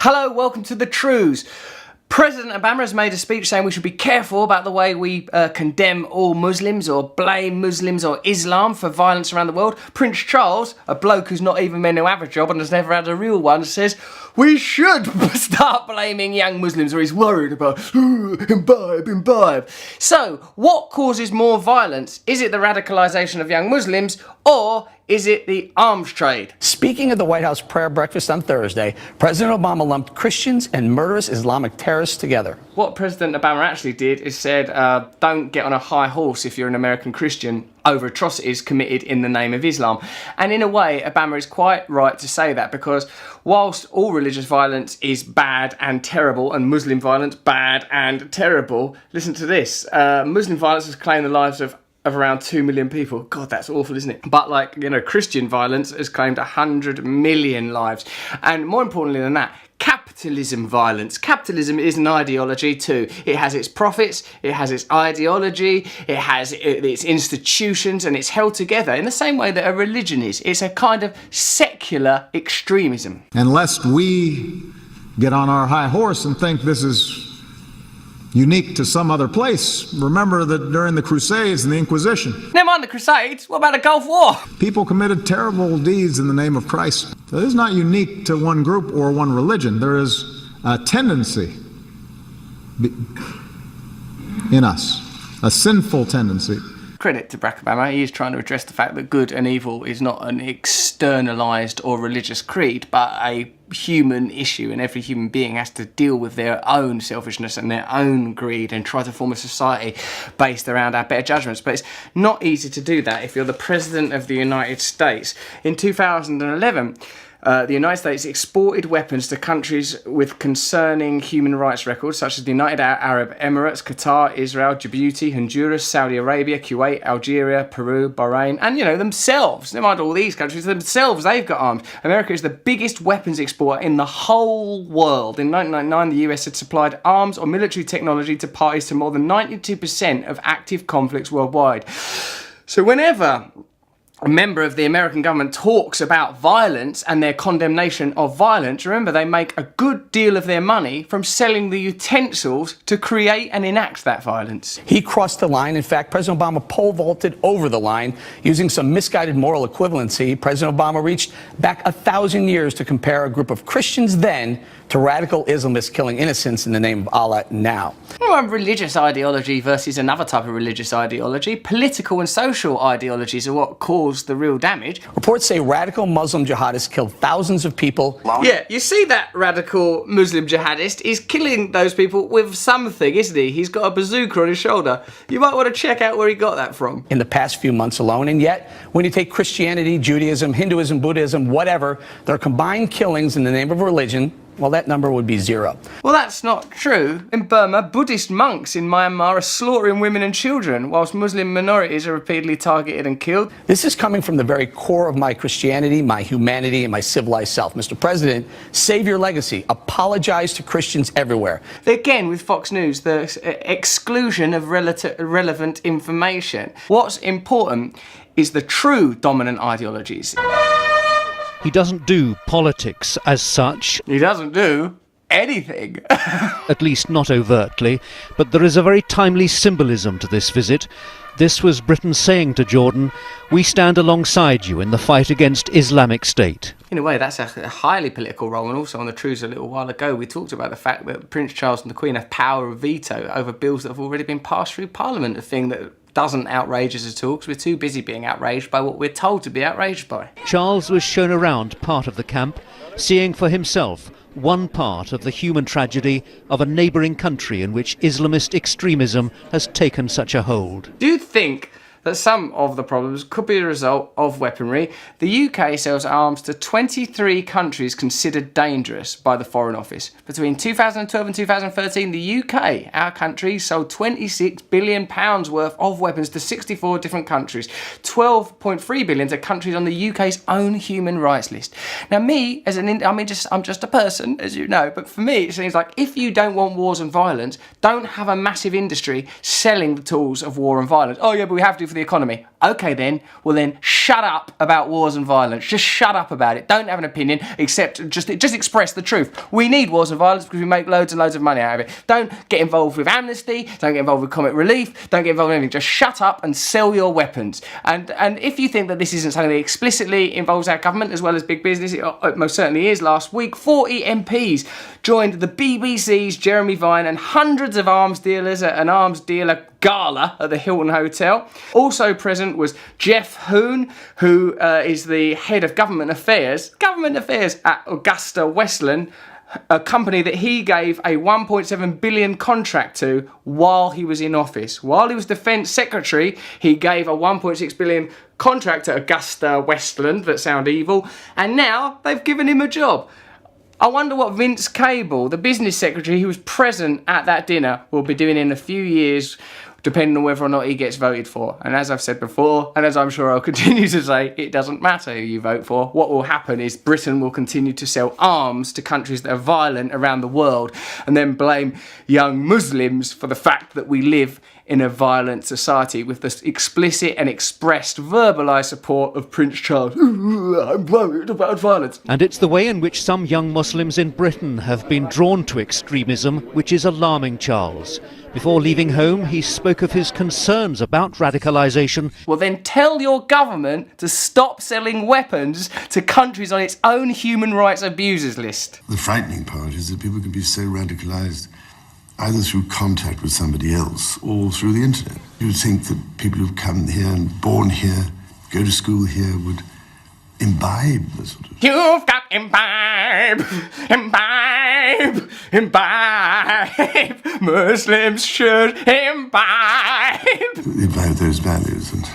Hello, welcome to the Trews. President Obama has made a speech saying we should be careful about the way we condemn all Muslims or blame Muslims or Islam for violence around the world. Prince Charles, a bloke who's not even meant to have a job and has never had a real one, says we should start blaming young Muslims, or he's worried about imbibe. So, what causes more violence? Is it the radicalisation of young Muslims, or is it the arms trade? Speaking at the White House prayer breakfast on Thursday, President Obama lumped Christians and murderous Islamic terrorists together. What President Obama actually did is said, don't get on a high horse if you're an American Christian over atrocities committed in the name of Islam. And in a way, Obama is quite right to say that, because whilst all religious violence is bad and terrible, and Muslim violence bad and terrible, listen to this. Muslim violence has claimed the lives of around 2 million people. God, that's awful, isn't it? But Christian violence has claimed 100 million lives. And more importantly than that, capitalism violence. Capitalism is an ideology too. It has its profits, it has its ideology, it has its institutions, and it's held together in the same way that a religion is. It's a kind of secular extremism. And lest we get on our high horse and think this is unique to some other place, remember that during the Crusades and the Inquisition, Never mind the Crusades, what about the Gulf War? people committed terrible deeds in the name of Christ. So this is not unique to one group or one religion. There is a tendency in us, a sinful tendency. Credit to Barack Obama, he is trying to address the fact that good and evil is not an externalised or religious creed, but a human issue, and every human being has to deal with their own selfishness and their own greed and try to form a society based around our better judgments. But it's not easy to do that if you're the President of the United States. In 2011, the United States exported weapons to countries with concerning human rights records, such as the United Arab Emirates, Qatar, Israel, Djibouti, Honduras, Saudi Arabia, Kuwait, Algeria, Peru, Bahrain, and, themselves. Never mind all these countries, themselves, they've got arms. America is the biggest weapons exporter in the whole world. In 1999, the US had supplied arms or military technology to parties to more than 92% of active conflicts worldwide. So whenever a member of the American government talks about violence and their condemnation of violence, remember they make a good deal of their money from selling the utensils to create and enact that violence. He crossed the line. In fact, President Obama pole vaulted over the line using some misguided moral equivalency. President Obama reached back 1,000 years to compare a group of Christians then to radical Islamists killing innocents in the name of Allah now. Well, religious ideology versus another type of religious ideology. Political and social ideologies are what cause the real damage. Reports say radical Muslim jihadists killed thousands of people. Yeah, you see that radical Muslim jihadist is killing those people with something, isn't he? He's got a bazooka on his shoulder. You might want to check out where he got that from. In the past few months alone, and yet, when you take Christianity, Judaism, Hinduism, Buddhism, whatever, their combined killings in the name of religion, well, that number would be zero. Well, that's not true. In Burma, Buddhist monks in Myanmar are slaughtering women and children, whilst Muslim minorities are repeatedly targeted and killed. This is coming from the very core of my Christianity, my humanity, and my civilized self. Mr. President, save your legacy. Apologize to Christians everywhere. Again, with Fox News, the exclusion of relevant information. What's important is the true dominant ideologies. He doesn't do politics as such. He doesn't do anything. At least not overtly, but there is a very timely symbolism to this visit. This was Britain saying to Jordan, we stand alongside you in the fight against Islamic State. In a way, that's a highly political role, and also on the Trews a little while ago, we talked about the fact that Prince Charles and the Queen have power of veto over bills that have already been passed through Parliament, a thing that doesn't outrage us at all, because we're too busy being outraged by what we're told to be outraged by. Charles was shown around part of the camp, seeing for himself one part of the human tragedy of a neighbouring country in which Islamist extremism has taken such a hold. Do you think that some of the problems could be a result of weaponry? The UK sells arms to 23 countries considered dangerous by the Foreign Office. Between 2012 and 2013, the UK, our country, sold £26 billion worth of weapons to 64 different countries, 12.3 billion to countries on the UK's own human rights list. Now, me, I'm just a person, as you know, but for me, it seems like if you don't want wars and violence, don't have a massive industry selling the tools of war and violence. Oh yeah, but we have to for the economy. Okay then, well then shut up about wars and violence. Just shut up about it. Don't have an opinion, except just express the truth. We need wars and violence because we make loads and loads of money out of it. Don't get involved with amnesty, don't get involved with comic relief, don't get involved in anything. Just shut up and sell your weapons. And if you think that this isn't something that explicitly involves our government as well as big business, it most certainly is. Last week, 40 MPs joined the BBC's Jeremy Vine and hundreds of arms dealers at an arms dealer gala at the Hilton Hotel. Also present was Jeff Hoon, who is the head of government affairs at Augusta Westland, a company that he gave a 1.7 billion contract to while he was in office. While he was Defence Secretary, he gave a 1.6 billion contract to Augusta Westland, that sound evil, and now they've given him a job. I wonder what Vince Cable, the business secretary who was present at that dinner, will be doing in a few years, depending on whether or not he gets voted for. And as I've said before, and as I'm sure I'll continue to say, it doesn't matter who you vote for. What will happen is Britain will continue to sell arms to countries that are violent around the world and then blame young Muslims for the fact that we live in a violent society with the explicit and expressed verbalised support of Prince Charles. I'm worried about violence. And it's the way in which some young Muslims in Britain have been drawn to extremism which is alarming Charles. Before leaving home, he spoke of his concerns about radicalisation. Well, then tell your government to stop selling weapons to countries on its own human rights abusers list. The frightening part is that people can be so radicalised either through contact with somebody else or through the internet. You would think that people who've come here and born here, go to school here, would imbibe the sort of... You've got imbibe, imbibe, imbibe. Muslims should imbibe. Imbibe those values and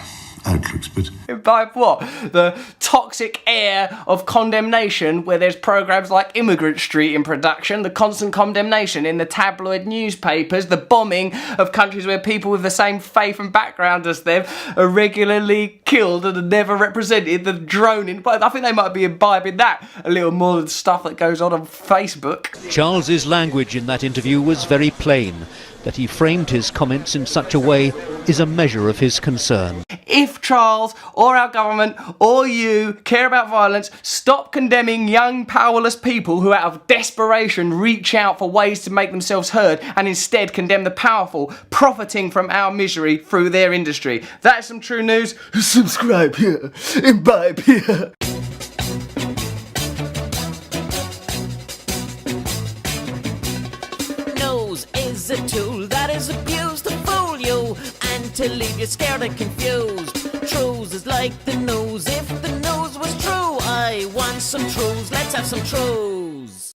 outlooks, but... Imbibe what? The toxic air of condemnation where there's programmes like Immigrant Street in production, the constant condemnation in the tabloid newspapers, the bombing of countries where people with the same faith and background as them are regularly killed and are never represented, the droning. But I think they might be imbibing that a little more than stuff that goes on Facebook. Charles's language in that interview was very plain. That he framed his comments in such a way is a measure of his concern. If Charles or our government or you care about violence, stop condemning young powerless people who out of desperation reach out for ways to make themselves heard and instead condemn the powerful, profiting from our misery through their industry. That is some true news. Subscribe here, imbibe here. Is a tool that is abused to fool you and to leave you scared and confused. Trews is like the news. If the news was true, I want some Trews. Let's have some Trews.